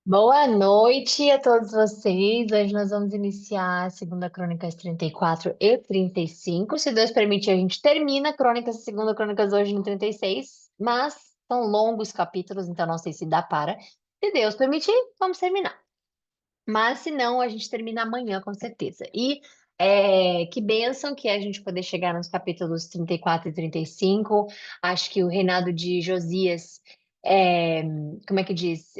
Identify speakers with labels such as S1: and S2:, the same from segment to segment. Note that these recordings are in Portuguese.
S1: Boa noite a todos vocês. Hoje nós vamos iniciar a segunda Crônicas 34 e 35. Se Deus permitir, a gente termina a Crônicas, a segunda Crônicas hoje no 36, mas são longos capítulos, então não sei se dá para. Se Deus permitir, vamos terminar. Mas se não, a gente termina amanhã com certeza. E que bênção que é a gente poder chegar nos capítulos 34 e 35. Acho que o reinado de Josias, é, como é que diz?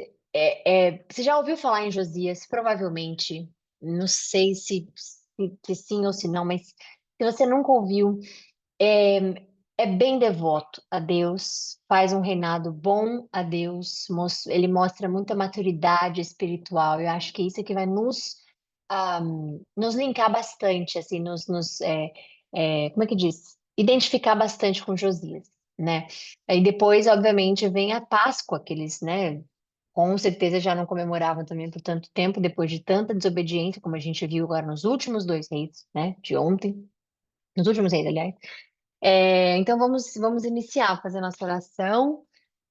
S1: Você já ouviu falar em Josias? Provavelmente. Não sei se sim ou se não, mas se você nunca ouviu, é bem devoto a Deus, faz um reinado bom a Deus, ele mostra muita maturidade espiritual. Eu acho que isso é que vai nos linkar bastante, assim, como é que diz? Identificar bastante com Josias, né? Aí depois, obviamente, vem a Páscoa, que eles, né, com certeza já não comemoravam também por tanto tempo, depois de tanta desobediência, como a gente viu agora nos últimos dois reis, né, de ontem, nos últimos reis, aliás. Então vamos iniciar, fazer nossa oração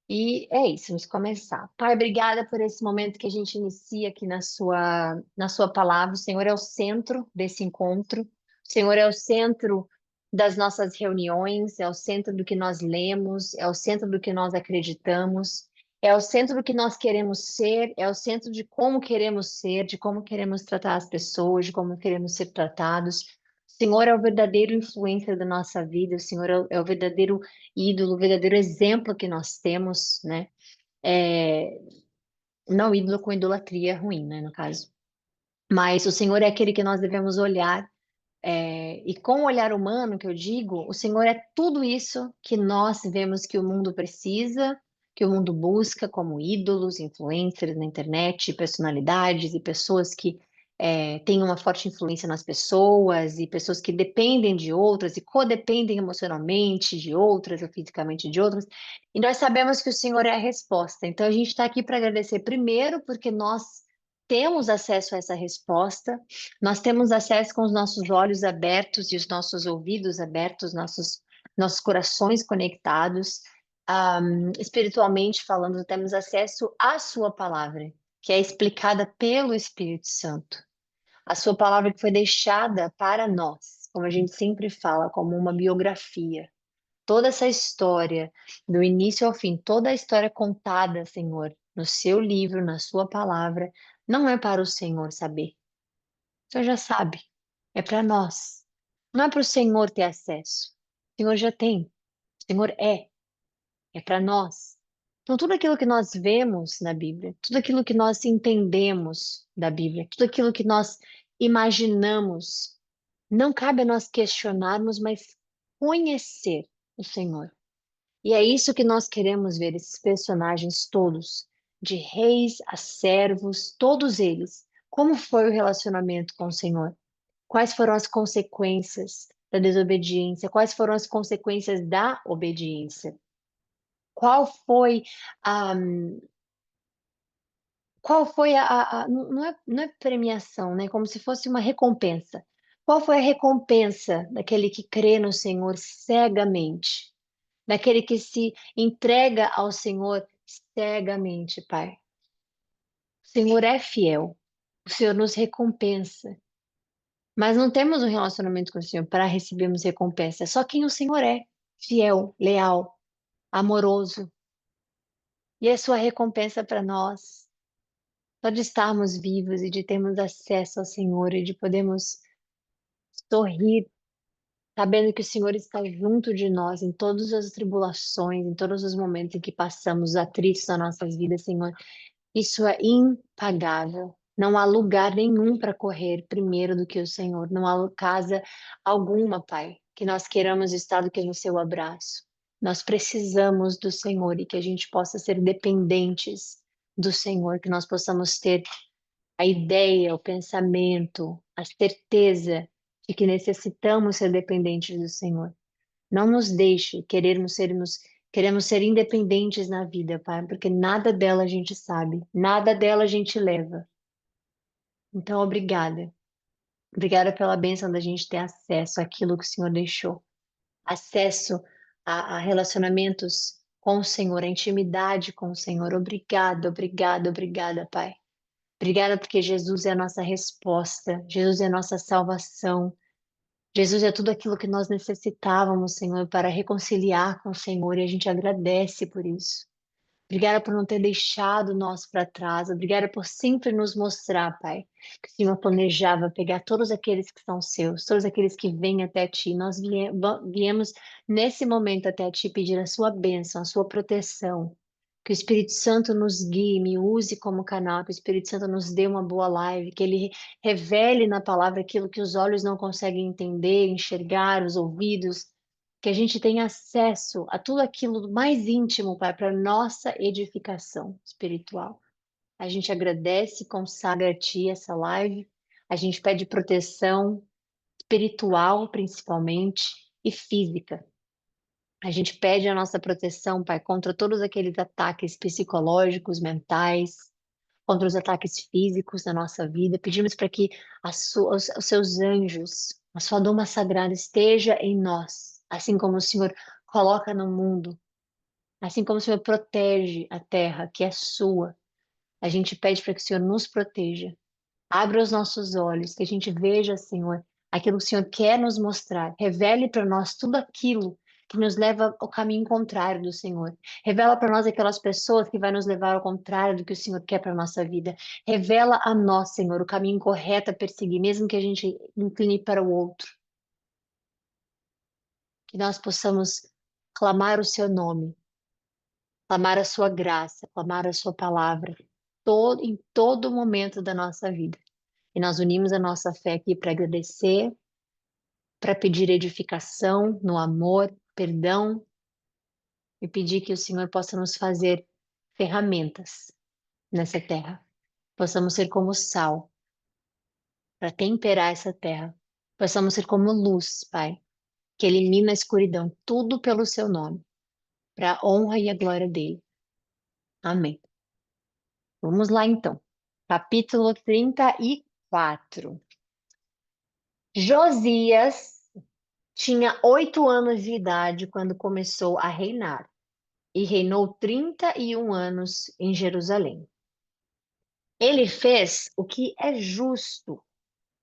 S1: e é isso, vamos começar. Pai, obrigada por esse momento que a gente inicia aqui na sua palavra. O Senhor é o centro desse encontro, o Senhor é o centro das nossas reuniões, é o centro do que nós lemos, é o centro do que nós acreditamos, é o centro do que nós queremos ser, é o centro de como queremos ser, de como queremos tratar as pessoas, de como queremos ser tratados. O Senhor é o verdadeiro influência da nossa vida, o Senhor é o verdadeiro ídolo, o verdadeiro exemplo que nós temos, né? É, não ídolo com idolatria ruim, né, no caso. Mas o Senhor é aquele que nós devemos olhar, e com o olhar humano, que eu digo, o Senhor é tudo isso que nós vemos que o mundo precisa, que o mundo busca, como ídolos, influencers na internet, personalidades e pessoas que têm uma forte influência nas pessoas, e pessoas que dependem de outras e codependem emocionalmente de outras ou fisicamente de outras. E nós sabemos que o Senhor é a resposta. Então a gente está aqui para agradecer primeiro, porque nós temos acesso a essa resposta, nós temos acesso com os nossos olhos abertos e os nossos ouvidos abertos, nossos corações conectados, espiritualmente falando, temos acesso à Sua palavra, que é explicada pelo Espírito Santo. A Sua palavra que foi deixada para nós, como a gente sempre fala, como uma biografia. Toda essa história, do início ao fim, toda a história contada, Senhor, no Seu livro, na Sua palavra, não é para o Senhor saber. O Senhor já sabe. É para nós. Não é para o Senhor ter acesso. O Senhor já tem. O Senhor é. É para nós. Então, tudo aquilo que nós vemos na Bíblia, tudo aquilo que nós entendemos da Bíblia, tudo aquilo que nós imaginamos, não cabe a nós questionarmos, mas conhecer o Senhor. E é isso que nós queremos ver, esses personagens todos, de reis a servos, todos eles. Como foi o relacionamento com o Senhor? Quais foram as consequências da desobediência? Quais foram as consequências da obediência? Qual foi a, não é premiação, né? Como se fosse uma recompensa. Qual foi a recompensa daquele que crê no Senhor cegamente? Daquele que se entrega ao Senhor cegamente, Pai? O Senhor é fiel. O Senhor nos recompensa. Mas não temos um relacionamento com o Senhor para recebermos recompensa. É só quem o Senhor é, fiel, leal, amoroso. E a sua recompensa para nós, só de estarmos vivos e de termos acesso ao Senhor e de podermos sorrir, sabendo que o Senhor está junto de nós em todas as tribulações, em todos os momentos em que passamos atritos nas nossas vidas, Senhor. Isso é impagável. Não há lugar nenhum para correr primeiro do que o Senhor. Não há casa alguma, Pai, que nós queiramos estar do que no seu abraço. Nós precisamos do Senhor e que a gente possa ser dependentes do Senhor, que nós possamos ter a ideia, o pensamento, a certeza de que necessitamos ser dependentes do Senhor. Não nos deixe queremos ser independentes na vida, Pai, porque nada dela a gente sabe, nada dela a gente leva. Então, obrigada. Obrigada pela bênção da gente ter acesso àquilo que o Senhor deixou. Acesso a relacionamentos com o Senhor, a intimidade com o Senhor. Obrigada, obrigada, obrigada, Pai. Obrigada porque Jesus é a nossa resposta, Jesus é a nossa salvação, Jesus é tudo aquilo que nós necessitávamos, Senhor, para reconciliar com o Senhor, e a gente agradece por isso. Obrigada por não ter deixado nós para trás. Obrigada por sempre nos mostrar, Pai, que o Senhor planejava pegar todos aqueles que são seus, todos aqueles que vêm até Ti. Nós viemos nesse momento até Ti pedir a Sua bênção, a Sua proteção. Que o Espírito Santo nos guie, me use como canal, que o Espírito Santo nos dê uma boa live, que ele revele na palavra aquilo que os olhos não conseguem entender, enxergar, os ouvidos, que a gente tenha acesso a tudo aquilo mais íntimo, Pai, para nossa edificação espiritual. A gente agradece, consagra a Ti essa live, a gente pede proteção espiritual, principalmente, e física. A gente pede a nossa proteção, Pai, contra todos aqueles ataques psicológicos, mentais, contra os ataques físicos na nossa vida. Pedimos para que os seus anjos, a sua doma sagrada esteja em nós, assim como o Senhor coloca no mundo, assim como o Senhor protege a terra, que é sua. A gente pede para que o Senhor nos proteja. Abra os nossos olhos, que a gente veja, Senhor, aquilo que o Senhor quer nos mostrar. Revele para nós tudo aquilo que nos leva ao caminho contrário do Senhor. Revela para nós aquelas pessoas que vai nos levar ao contrário do que o Senhor quer para a nossa vida. Revela a nós, Senhor, o caminho correto a perseguir, mesmo que a gente incline para o outro. Que nós possamos clamar o seu nome, clamar a sua graça, clamar a sua palavra, em todo momento da nossa vida. E nós unimos a nossa fé aqui para agradecer, para pedir edificação no amor, perdão, e pedir que o Senhor possa nos fazer ferramentas nessa terra. Possamos ser como sal para temperar essa terra. Possamos ser como luz, Pai, que elimina a escuridão, tudo pelo seu nome, para a honra e a glória dele. Amém. Vamos lá então. Capítulo 34. Josias tinha 8 anos de idade quando começou a reinar, e reinou 31 anos em Jerusalém. Ele fez o que é justo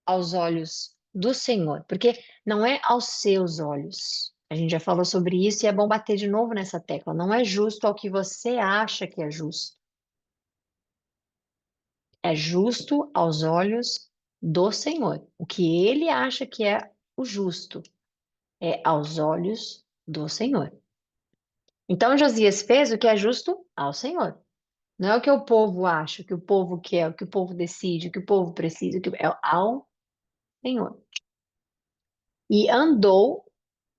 S1: aos olhos do Senhor, porque não é aos seus olhos. A gente já falou sobre isso e é bom bater de novo nessa tecla. Não é justo ao que você acha que é justo. É justo aos olhos do Senhor. O que ele acha que é o justo é aos olhos do Senhor. Então Josias fez o que é justo ao Senhor. Não é o que o povo acha, o que o povo quer, o que o povo decide, o que o povo precisa, é ao Senhor. E andou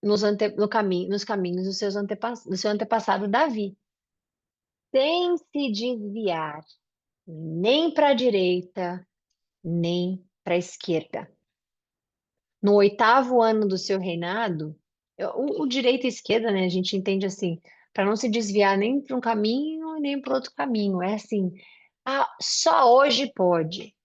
S1: nos caminhos do seu antepassado Davi, sem se desviar nem para a direita, nem para a esquerda. No 8º ano do seu reinado, o direita e a esquerda, né, a gente entende assim, para não se desviar nem para um caminho nem para outro caminho. É assim, só hoje pode.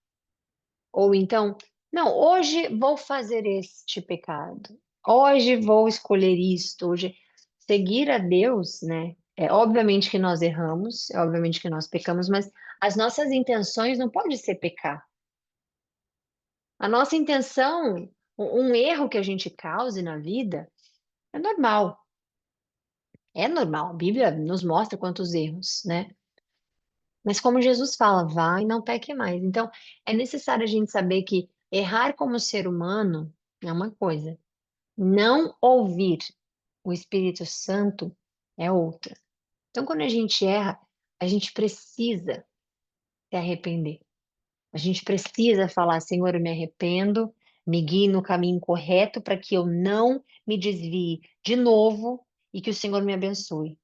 S1: Ou então, não, hoje vou fazer este pecado. Hoje vou escolher isto. Hoje, seguir a Deus, né? É obviamente que nós erramos, é obviamente que nós pecamos, mas as nossas intenções não podem ser pecar. A nossa intenção, um erro que a gente cause na vida, é normal. É normal. A Bíblia nos mostra quantos erros, né? Mas como Jesus fala, vá e não peque mais. Então, é necessário a gente saber que errar como ser humano é uma coisa. Não ouvir o Espírito Santo é outra. Então, quando a gente erra, a gente precisa se arrepender. A gente precisa falar, Senhor, eu me arrependo, me guie no caminho correto para que eu não me desvie de novo e que o Senhor me abençoe.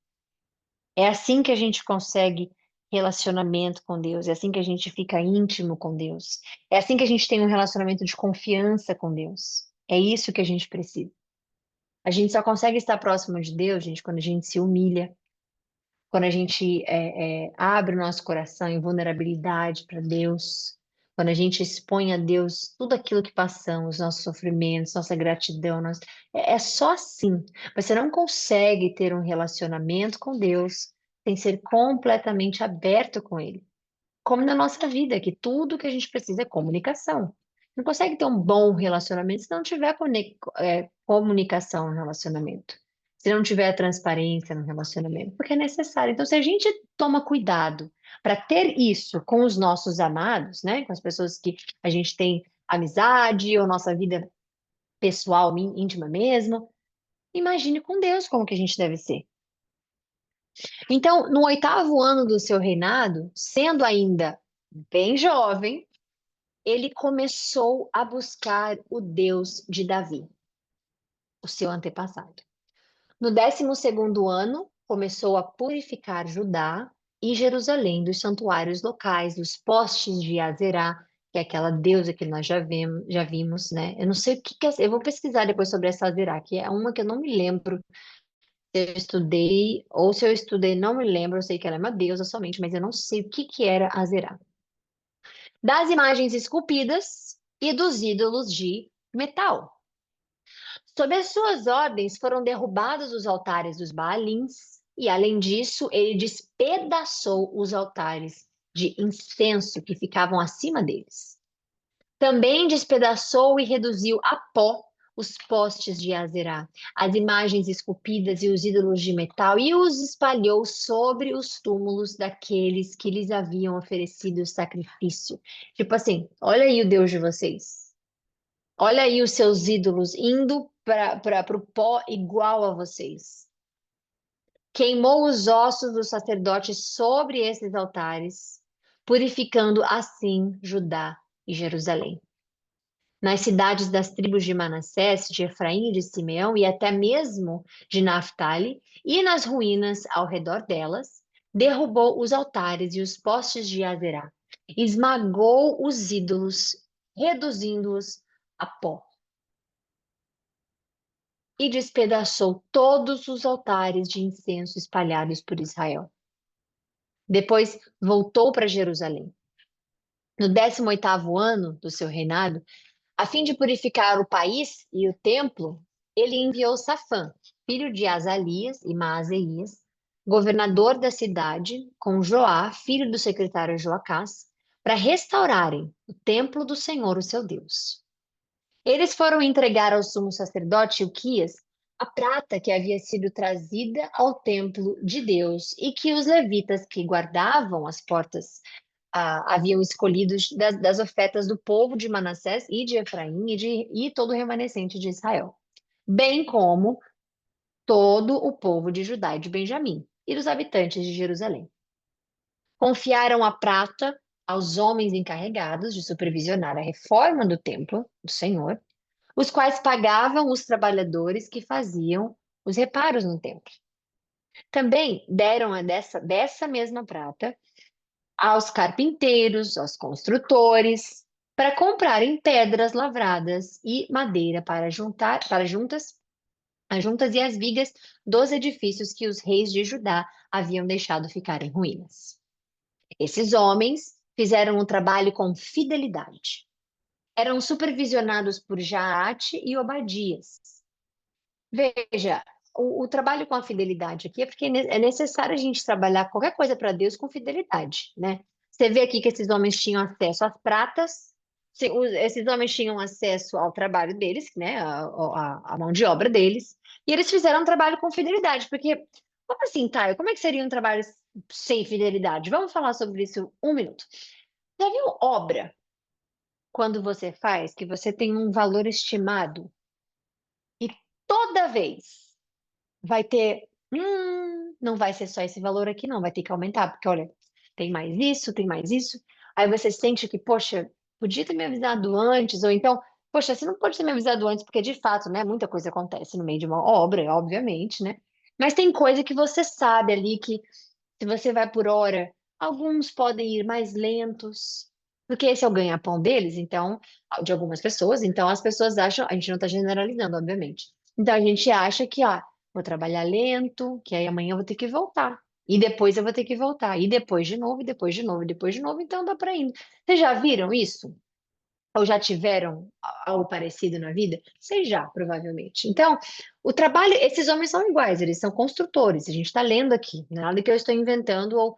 S1: É assim que a gente consegue relacionamento com Deus, é assim que a gente fica íntimo com Deus, é assim que a gente tem um relacionamento de confiança com Deus. É isso que a gente precisa. A gente só consegue estar próximo de Deus, gente, quando a gente se humilha, quando a gente abre o nosso coração em vulnerabilidade para Deus, quando a gente expõe a Deus tudo aquilo que passamos, nossos sofrimentos, nossa gratidão, é só assim. Você não consegue ter um relacionamento com Deus sem ser completamente aberto com Ele. como na nossa vida, que tudo que a gente precisa é comunicação. Não consegue ter um bom relacionamento se não tiver comunicação no relacionamento. Se não tiver transparência no relacionamento, porque é necessário. Então, se a gente toma cuidado para ter isso com os nossos amados, né, com as pessoas que a gente tem amizade ou nossa vida pessoal, íntima mesmo, imagine com Deus como que a gente deve ser. Então, no 8º ano do seu reinado, sendo ainda bem jovem, ele começou a buscar o Deus de Davi, o seu antepassado. No 12º ano, começou a purificar Judá e Jerusalém dos santuários locais, dos postes de Azerá, que é aquela deusa que nós já vimos, né? Eu não sei o que que é, eu vou pesquisar depois sobre essa Azerá, que é uma que eu não me lembro se eu estudei, ou se eu estudei, não me lembro, eu sei que ela é uma deusa somente, mas eu não sei o que que era Azerá. Das imagens esculpidas e dos ídolos de metal. Sob as suas ordens foram derrubados os altares dos Baalins, e além disso, ele despedaçou os altares de incenso que ficavam acima deles. Também despedaçou e reduziu a pó os postes de Azerá, as imagens esculpidas e os ídolos de metal, e os espalhou sobre os túmulos daqueles que lhes haviam oferecido o sacrifício. Tipo assim, olha aí o Deus de vocês. Olha aí os seus ídolos indo para o pó igual a vocês. Queimou os ossos dos sacerdotes sobre esses altares, purificando assim Judá e Jerusalém. Nas cidades das tribos de Manassés, de Efraim e de Simeão, e até mesmo de Naphtali, e nas ruínas ao redor delas, derrubou os altares e os postes de Azerá, esmagou os ídolos, reduzindo-os a pó, e despedaçou todos os altares de incenso espalhados por Israel. Depois voltou para Jerusalém. No 18º ano do seu reinado, a fim de purificar o país e o templo, ele enviou Safã, filho de Azalias e Maaseias, governador da cidade, com Joá, filho do secretário Joacás, para restaurarem o templo do Senhor, o seu Deus. Eles foram entregar ao sumo sacerdote Ilquias a prata que havia sido trazida ao templo de Deus e que os levitas que guardavam as portas haviam escolhido das ofertas do povo de Manassés e de Efraim e todo o remanescente de Israel, bem como todo o povo de Judá e de Benjamim e dos habitantes de Jerusalém. Confiaram a prata aos homens encarregados de supervisionar a reforma do templo do Senhor, os quais pagavam os trabalhadores que faziam os reparos no templo. Também deram dessa mesma prata aos carpinteiros, aos construtores, para comprarem pedras lavradas e madeira para as juntas e as vigas dos edifícios que os reis de Judá haviam deixado ficar em ruínas. Esses homens fizeram um trabalho com fidelidade. Eram supervisionados por Jaate e Obadias. Veja, o trabalho com a fidelidade aqui é porque é necessário a gente trabalhar qualquer coisa para Deus com fidelidade, né? Você vê aqui que esses homens tinham acesso às pratas, esses homens tinham acesso ao trabalho deles, né? A mão de obra deles, e eles fizeram um trabalho com fidelidade, porque, como assim, Caio? Como é que seria um trabalho sem fidelidade? Vamos falar sobre isso um minuto. Já viu obra, quando você faz, que você tem um valor estimado, e toda vez vai ter, não vai ser só esse valor aqui, não, vai ter que aumentar, porque olha, tem mais isso, tem mais isso. Aí você sente que, poxa, podia ter me avisado antes, ou então, poxa, você não pode ter me avisado antes, porque de fato, né, muita coisa acontece no meio de uma obra, obviamente, né? Mas tem coisa que você sabe ali que, se você vai por hora, alguns podem ir mais lentos, porque esse é o ganha-pão deles, então, de algumas pessoas, então as pessoas acham, a gente não está generalizando, obviamente. Então a gente acha que, vou trabalhar lento, que aí amanhã eu vou ter que voltar. E depois eu vou ter que voltar. E depois de novo, e depois de novo, e depois de novo, então dá para ir. Vocês já viram isso? Ou já tiveram algo parecido na vida? Sei já, provavelmente. Então, o trabalho, esses homens são iguais, eles são construtores. A gente está lendo aqui, nada que eu estou inventando ou,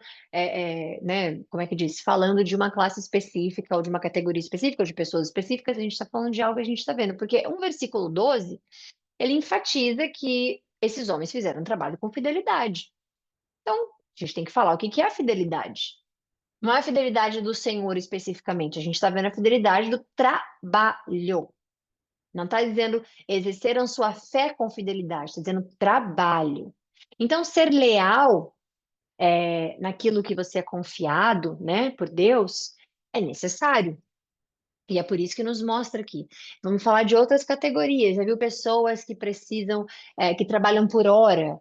S1: né, como é que diz? Falando de uma classe específica ou de uma categoria específica ou de pessoas específicas, a gente está falando de algo que a gente está vendo. Porque um versículo 12 ele enfatiza que esses homens fizeram um trabalho com fidelidade. Então, a gente tem que falar o que que é a fidelidade. Não é a fidelidade do Senhor especificamente, a gente está vendo a fidelidade do trabalho. Não está dizendo exerceram sua fé com fidelidade, está dizendo trabalho. Então, ser leal naquilo que você é confiado, né, por Deus, é necessário. E é por isso que nos mostra aqui. Vamos falar de outras categorias. Já viu pessoas que precisam, que trabalham por hora,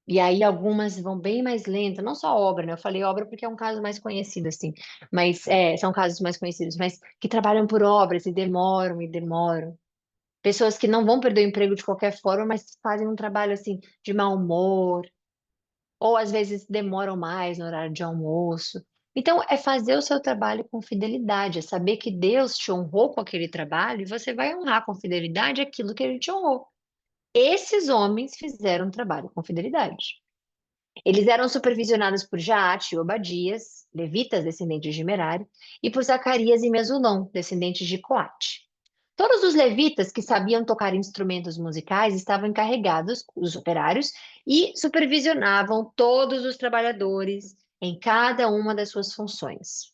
S1: e aí algumas vão bem mais lenta, não só obra, né? Eu falei obra porque é um caso mais conhecido, assim, mas são casos mais conhecidos, mas que trabalham por obras e demoram e demoram. Pessoas que não vão perder o emprego de qualquer forma, mas fazem um trabalho assim de mau humor, ou às vezes demoram mais no horário de almoço. Então, é fazer o seu trabalho com fidelidade, é saber que Deus te honrou com aquele trabalho e você vai honrar com fidelidade aquilo que ele te honrou. Esses homens fizeram um trabalho com fidelidade. Eles eram supervisionados por Jaate e Obadias, levitas descendentes de Merari, e por Zacarias e Mesulão, descendentes de Coate. Todos os levitas que sabiam tocar instrumentos musicais estavam encarregados, os operários, e supervisionavam todos os trabalhadores em cada uma das suas funções.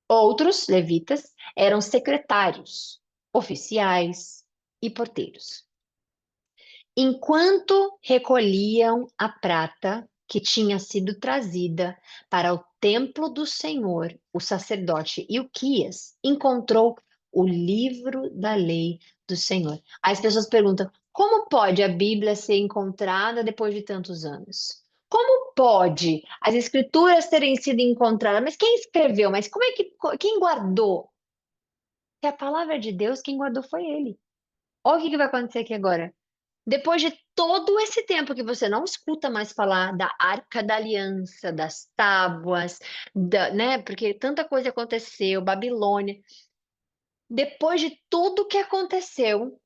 S1: Outros levitas eram secretários, oficiais e porteiros. Enquanto recolhiam a prata que tinha sido trazida para o templo do Senhor, o sacerdote Ilquias encontrou o livro da lei do Senhor. Aí as pessoas perguntam: como pode a Bíblia ser encontrada depois de tantos anos? Como pode as escrituras terem sido encontradas? Mas quem escreveu? Mas como é que quem guardou? Se a palavra de Deus, quem guardou foi ele. Olha o que vai acontecer aqui agora. Depois de todo esse tempo que você não escuta mais falar da Arca da Aliança, das tábuas, né? Porque tanta coisa aconteceu, Babilônia. Depois de tudo que aconteceu,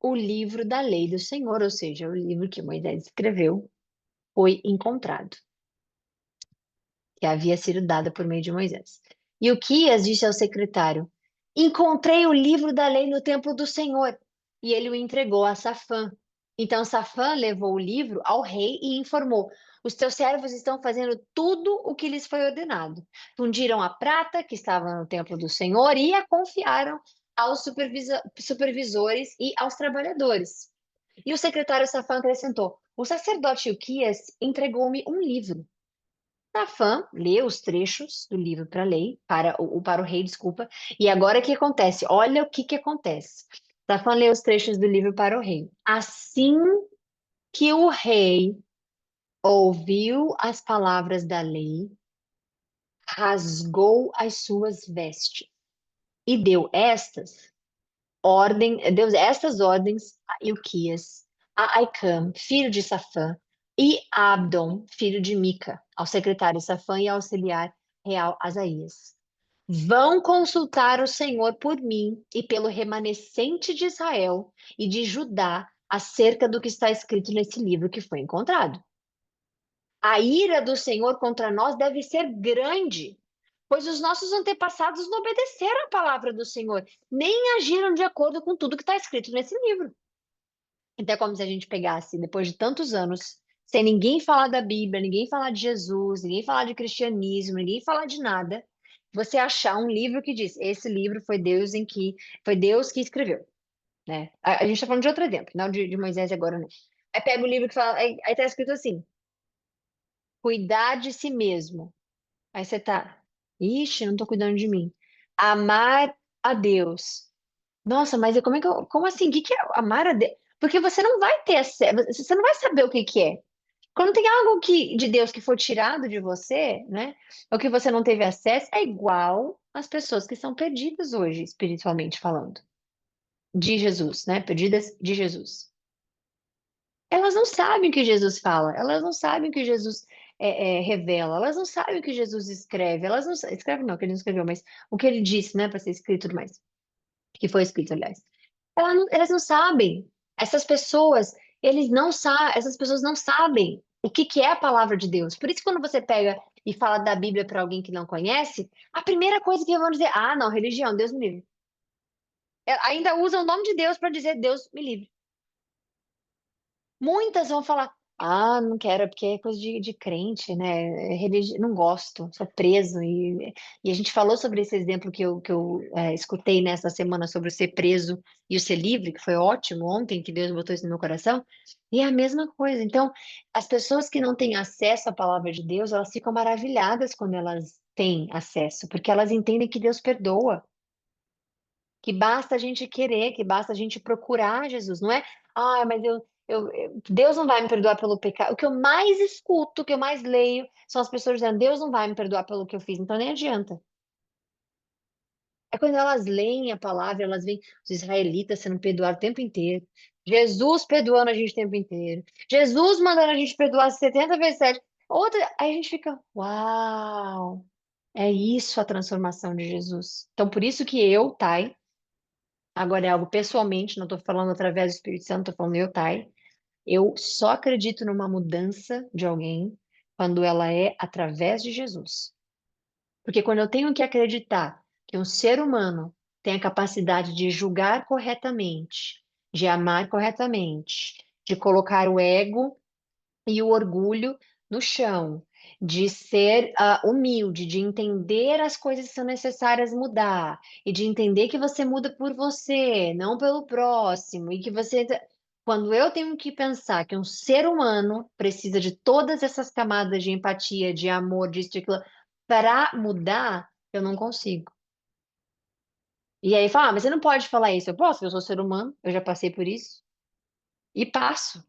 S1: o livro da lei do Senhor, ou seja, o livro que Moisés escreveu, foi encontrado, que havia sido dado por meio de Moisés. E o Quias disse ao secretário: encontrei o livro da lei no templo do Senhor. E ele o entregou a Safã. Então Safã levou o livro ao rei e informou: os teus servos estão fazendo tudo o que lhes foi ordenado. Fundiram a prata que estava no templo do Senhor e a confiaram aos supervisores e aos trabalhadores. E o secretário Safã acrescentou: o sacerdote Ilquias entregou-me um livro. Nafã lê os trechos do livro para o rei, desculpa. E agora o que acontece? Olha o que que acontece. Nafã lê os trechos do livro para o rei. Assim que o rei ouviu as palavras da lei, rasgou as suas vestes e deu estas ordens a Ilquias, a Aicam, filho de Safã, e a Abdon, filho de Mica, ao secretário Safã e ao auxiliar real Asaías. Vão consultar o Senhor por mim e pelo remanescente de Israel e de Judá acerca do que está escrito nesse livro que foi encontrado. A ira do Senhor contra nós deve ser grande, pois os nossos antepassados não obedeceram à palavra do Senhor, nem agiram de acordo com tudo que está escrito nesse livro. Então é como se a gente pegasse, depois de tantos anos, sem ninguém falar da Bíblia, ninguém falar de Jesus, ninguém falar de cristianismo, ninguém falar de nada, você achar um livro que diz, esse livro foi Deus que escreveu, né? A gente está falando de outro exemplo, não de Moisés agora, não. Aí pega o livro que fala, aí está escrito assim, cuidar de si mesmo. Aí você tá, ixi, não tô cuidando de mim. Amar a Deus. Nossa, mas como é que como assim? O que que é amar a Deus? Porque você não vai ter acesso, você não vai saber o que que é. Quando tem algo de Deus que foi tirado de você, né? Ou que você não teve acesso, é igual às pessoas que são perdidas hoje, espiritualmente falando, de Jesus, né? Perdidas de Jesus. Elas não sabem o que Jesus fala, elas não sabem o que Jesus. revela, elas não sabem o que Jesus escreve, elas não escreve não, que ele não escreveu, mas o que ele disse, né, para ser escrito e tudo mais, que foi escrito, aliás. Elas não sabem. Essas pessoas, essas pessoas não sabem o que que é a palavra de Deus. Por isso, quando você pega e fala da Bíblia para alguém que não conhece, a primeira coisa que vão dizer, ah, não, religião, Deus me livre. Ainda usam o nome de Deus para dizer Deus me livre. Muitas vão falar, ah, não quero, porque é coisa de crente, né? Não gosto, sou preso. E a gente falou sobre esse exemplo que eu escutei nessa semana sobre o ser preso e o ser livre, que foi ótimo ontem, que Deus botou isso no meu coração. E é a mesma coisa. Então, as pessoas que não têm acesso à palavra de Deus, elas ficam maravilhadas quando elas têm acesso, porque elas entendem que Deus perdoa. Que basta a gente querer, que basta a gente procurar Jesus, não é? Ah, mas Deus não vai me perdoar pelo pecado. O que eu mais escuto, o que eu mais leio, são as pessoas dizendo, Deus não vai me perdoar pelo que eu fiz, então nem adianta. É quando elas leem a palavra, elas veem os israelitas sendo perdoados o tempo inteiro. Jesus perdoando a gente o tempo inteiro. Jesus mandando a gente perdoar 70 vezes 7. Outra, aí a gente fica, uau, é isso a transformação de Jesus. Então, por isso que eu, Thay, agora é algo pessoalmente, não estou falando através do Espírito Santo, estou falando eu, Thay. Eu só acredito numa mudança de alguém quando ela é através de Jesus. Porque quando eu tenho que acreditar que um ser humano tem a capacidade de julgar corretamente, de amar corretamente, de colocar o ego e o orgulho no chão, de ser humilde, de entender as coisas que são necessárias mudar, e de entender que você muda por você, não pelo próximo, e que você. Quando eu tenho que pensar que um ser humano precisa de todas essas camadas de empatia, de amor, disso, de aquilo, para mudar, eu não consigo. E aí fala, mas você não pode falar isso. Eu posso, eu sou ser humano, eu já passei por isso, e passo.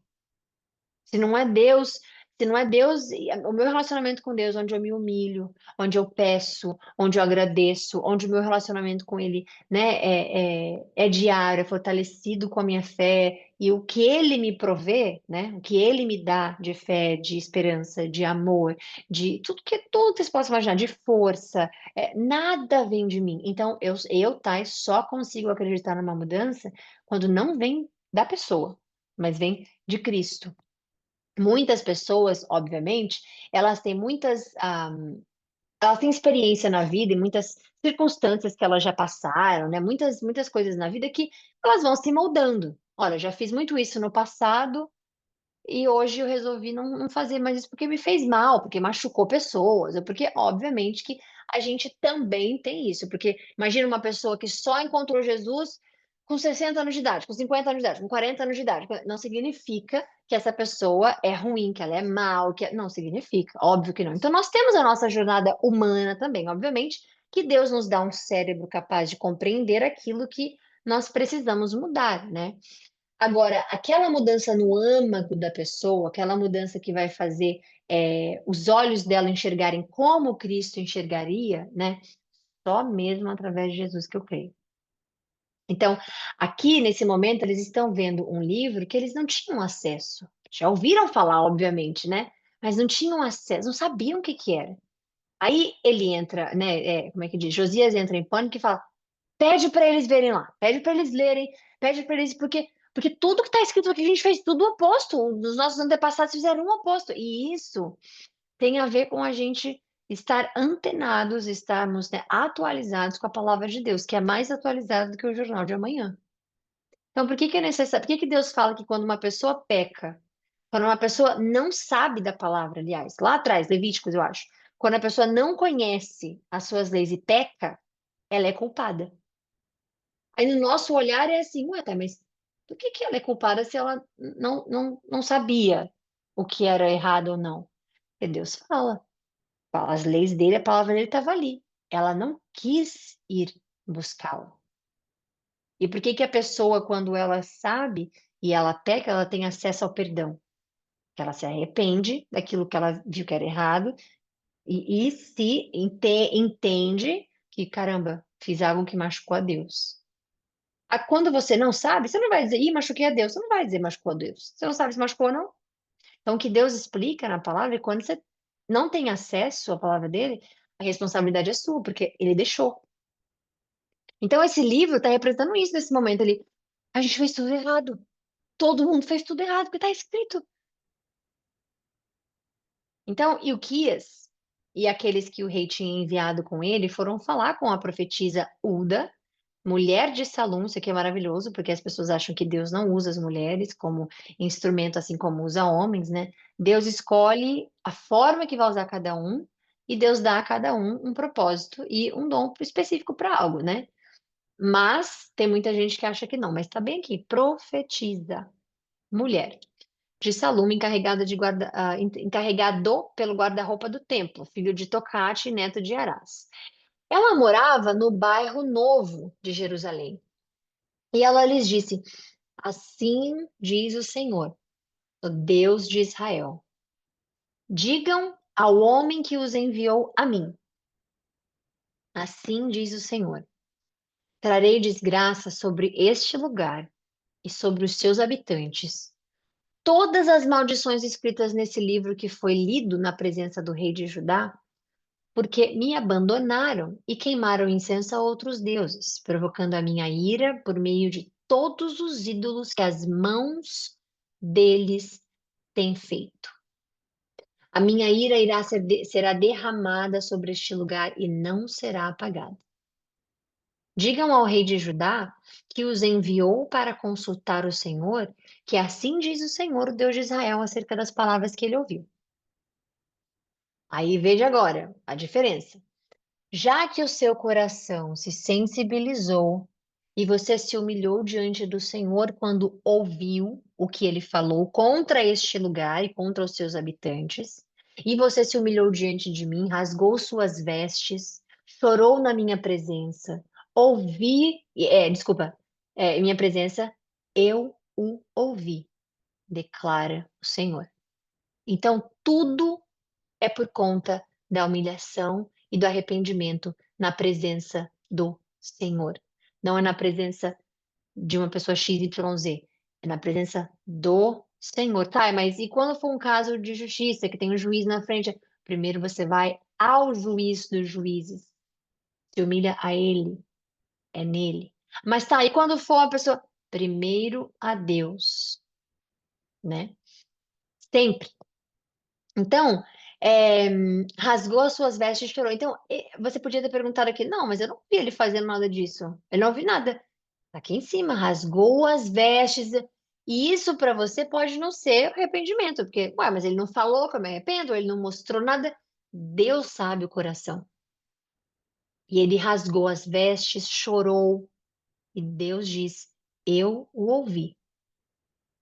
S1: Se não é Deus, se não é Deus, o meu relacionamento com Deus, onde eu me humilho, onde eu peço, onde eu agradeço, onde o meu relacionamento com Ele, né, é diário, é fortalecido com a minha fé, e o que Ele me provê, né, o que Ele me dá de fé, de esperança, de amor, de tudo que você possa imaginar, de força, nada vem de mim. Então, Thay, só consigo acreditar numa mudança quando não vem da pessoa, mas vem de Cristo. Muitas pessoas, obviamente, elas têm elas têm experiência na vida e muitas circunstâncias que elas já passaram, né? Muitas coisas na vida que elas vão se moldando. Olha, já fiz muito isso no passado e hoje eu resolvi não fazer mais isso porque me fez mal, porque machucou pessoas, ou porque, obviamente, que a gente também tem isso. Porque imagina uma pessoa que só encontrou Jesus com 60 anos de idade, com 50 anos de idade, com 40 anos de idade. Não significa que essa pessoa é ruim, que ela é mal, não significa, óbvio que não. Então, nós temos a nossa jornada humana também, obviamente, que Deus nos dá um cérebro capaz de compreender aquilo que nós precisamos mudar, né? Agora, aquela mudança no âmago da pessoa, aquela mudança que vai fazer os olhos dela enxergarem como Cristo enxergaria, né? Só mesmo através de Jesus que eu creio. Então, aqui nesse momento, eles estão vendo um livro que eles não tinham acesso. Já ouviram falar, obviamente, né? Mas não tinham acesso, não sabiam o que que era. Aí ele entra, né? Como é que diz? Josias entra em pânico e fala: pede para eles verem lá, pede para eles lerem, pede para eles, porque tudo que está escrito aqui a gente fez tudo o oposto. Os nossos antepassados fizeram o oposto. E isso tem a ver com a gente estar antenados, estarmos, né, atualizados com a palavra de Deus, que é mais atualizada do que o jornal de amanhã. Então, por que que é necessário? Por que que Deus fala que quando uma pessoa peca, quando uma pessoa não sabe da palavra, aliás, lá atrás, Levíticos, eu acho, quando a pessoa não conhece as suas leis e peca, ela é culpada. Aí no nosso olhar é assim, ué, tá, mas por que que ela é culpada se ela não sabia o que era errado ou não? Porque Deus fala, as leis dele, a palavra dele estava ali. Ela não quis ir buscá-lo. E por que que a pessoa, quando ela sabe e ela peca, ela tem acesso ao perdão? Que ela se arrepende daquilo que ela viu que era errado e se entende que, caramba, fiz algo que machucou a Deus. Quando você não sabe, você não vai dizer, ih, machuquei a Deus. Você não vai dizer machucou a Deus. Você não sabe se machucou ou não. Então, o que Deus explica na palavra é quando você não tem acesso à palavra dele, a responsabilidade é sua, porque ele deixou. Então, esse livro está representando isso nesse momento ali. A gente fez tudo errado. Todo mundo fez tudo errado, porque está escrito. Então, Ilquias e aqueles que o rei tinha enviado com ele foram falar com a profetisa Ulda, mulher de Salum. Isso aqui é maravilhoso, porque as pessoas acham que Deus não usa as mulheres como instrumento, assim como usa homens, né? Deus escolhe a forma que vai usar cada um, e Deus dá a cada um propósito e um dom específico para algo, né? Mas tem muita gente que acha que não, mas está bem aqui, profetiza, mulher de Salum, encarregado pelo guarda-roupa do templo, filho de Tocate, neto de Arás. Ela morava no bairro Novo de Jerusalém. E ela lhes disse: Assim diz o Senhor, o Deus de Israel: Digam ao homem que os enviou a mim. Assim diz o Senhor: Trarei desgraça sobre este lugar e sobre os seus habitantes. Todas as maldições escritas nesse livro que foi lido na presença do rei de Judá, porque me abandonaram e queimaram incenso a outros deuses, provocando a minha ira por meio de todos os ídolos que as mãos deles têm feito. A minha ira será derramada sobre este lugar e não será apagada. Digam ao rei de Judá que os enviou para consultar o Senhor, que assim diz o Senhor, o Deus de Israel, acerca das palavras que ele ouviu. Aí veja agora a diferença. Já que o seu coração se sensibilizou e você se humilhou diante do Senhor quando ouviu o que ele falou contra este lugar e contra os seus habitantes, e você se humilhou diante de mim, rasgou suas vestes, chorou na minha presença, em minha presença, eu o ouvi, declara o Senhor. Então, tudo é por conta da humilhação e do arrependimento na presença do Senhor. Não é na presença de uma pessoa XYZ, é na presença do Senhor. Tá, mas e quando for um caso de justiça, que tem um juiz na frente? Primeiro você vai ao juiz dos juízes, se humilha a ele, é nele. Mas tá, e quando for uma pessoa? Primeiro a Deus, né? Sempre. Então, é, rasgou as suas vestes e chorou. Então, você podia ter perguntado aqui, não, mas eu não vi ele fazendo nada disso. Eu não vi nada. Tá aqui em cima, rasgou as vestes. E isso para você pode não ser arrependimento, porque, ué, mas ele não falou que eu me arrependo, ele não mostrou nada. Deus sabe o coração. E ele rasgou as vestes, chorou, e Deus diz: Eu o ouvi.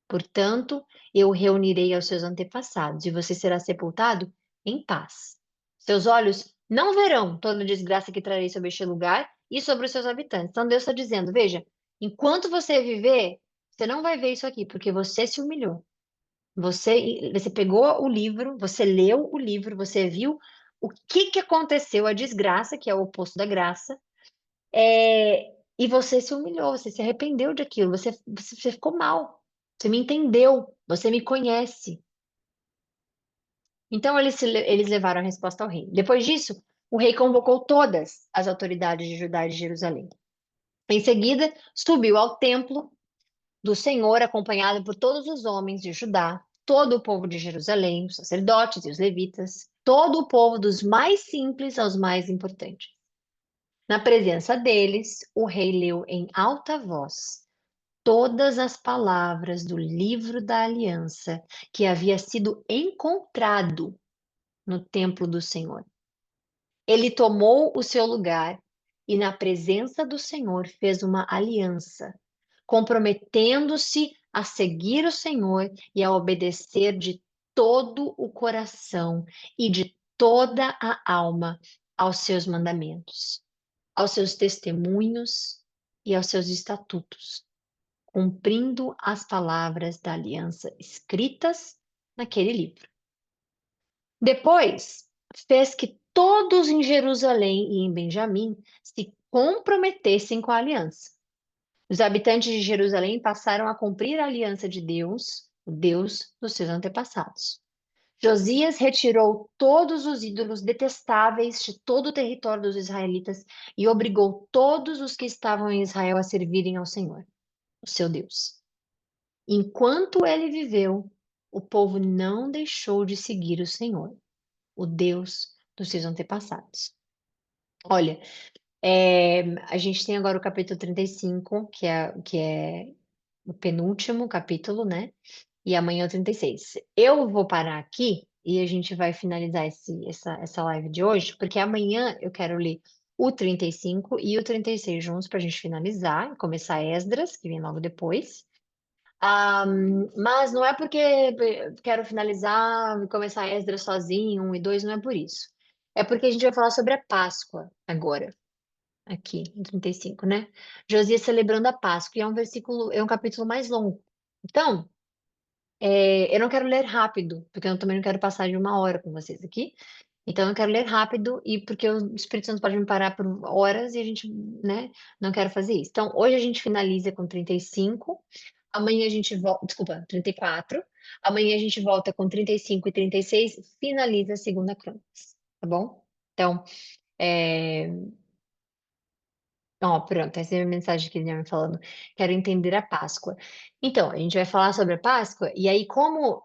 S1: Portanto, eu o reunirei aos seus antepassados, e você será sepultado em paz. Seus olhos não verão toda a desgraça que trarei sobre este lugar e sobre os seus habitantes. Então, Deus está dizendo: veja, enquanto você viver, você não vai ver isso aqui, porque você se humilhou. Você pegou o livro, você leu o livro, você viu o que aconteceu, a desgraça, que é o oposto da graça, e você se humilhou, você se arrependeu daquilo, você ficou mal, você me entendeu, você me conhece. Então eles levaram a resposta ao rei. Depois disso, o rei convocou todas as autoridades de Judá e de Jerusalém. Em seguida, subiu ao templo do Senhor, acompanhado por todos os homens de Judá, todo o povo de Jerusalém, os sacerdotes e os levitas, todo o povo, dos mais simples aos mais importantes. Na presença deles, o rei leu em alta voz todas as palavras do livro da aliança que havia sido encontrado no templo do Senhor. Ele tomou o seu lugar e, na presença do Senhor, fez uma aliança, comprometendo-se a seguir o Senhor e a obedecer de todo o coração e de toda a alma aos seus mandamentos, aos seus testemunhos e aos seus estatutos, cumprindo as palavras da aliança escritas naquele livro. Depois, fez que todos em Jerusalém e em Benjamim se comprometessem com a aliança. Os habitantes de Jerusalém passaram a cumprir a aliança de Deus, o Deus dos seus antepassados. Josias retirou todos os ídolos detestáveis de todo o território dos israelitas e obrigou todos os que estavam em Israel a servirem ao Senhor, o seu Deus. Enquanto ele viveu, o povo não deixou de seguir o Senhor, o Deus dos seus antepassados. Olha, a gente tem agora o capítulo 35, que é o penúltimo capítulo, né? E amanhã é o 36. Eu vou parar aqui e a gente vai finalizar essa live de hoje, porque amanhã eu quero ler o 35 e o 36 juntos para a gente finalizar, começar Esdras, que vem logo depois. Mas não é porque quero finalizar e começar Esdras sozinho, 1 e 2, não é por isso. É porque a gente vai falar sobre a Páscoa agora, aqui, em 35, né? Josias celebrando a Páscoa, e é um capítulo mais longo. Então, eu não quero ler rápido, porque eu também não quero passar de 1 hora com vocês aqui. Então, eu quero ler rápido e porque o Espírito Santo pode me parar por horas e a gente, né, não quero fazer isso. Então, hoje a gente finaliza com 35, amanhã a gente volta, desculpa, 34, amanhã a gente volta com 35 e 36, finaliza a segunda Crônicas, tá bom? Então, é, ó, pronto, essa é a mensagem que ele ia me falando. Quero entender a Páscoa. Então, a gente vai falar sobre a Páscoa, e aí, como.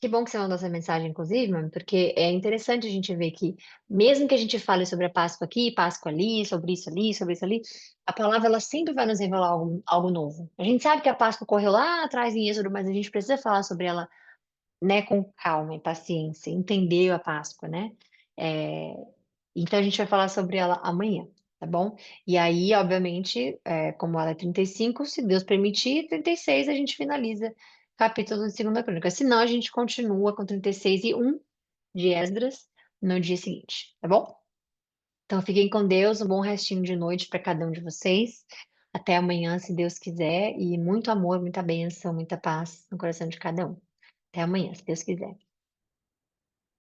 S1: Que bom que você mandou essa mensagem, inclusive, mano, porque é interessante a gente ver que, mesmo que a gente fale sobre a Páscoa aqui, Páscoa ali, sobre isso ali, sobre isso ali, a palavra ela sempre vai nos revelar algo novo. A gente sabe que a Páscoa correu lá atrás em Êxodo, mas a gente precisa falar sobre ela, né, com calma e paciência, entender a Páscoa, né? É, então a gente vai falar sobre ela amanhã, tá bom? E aí, obviamente, como ela é 35, se Deus permitir, 36 a gente finaliza capítulo de Segunda Crônica. Senão a gente continua com 36 e 1 de Esdras no dia seguinte, tá bom? Então fiquem com Deus, um bom restinho de noite para cada um de vocês. Até amanhã, se Deus quiser, e muito amor, muita bênção, muita paz no coração de cada um. Até amanhã, se Deus quiser.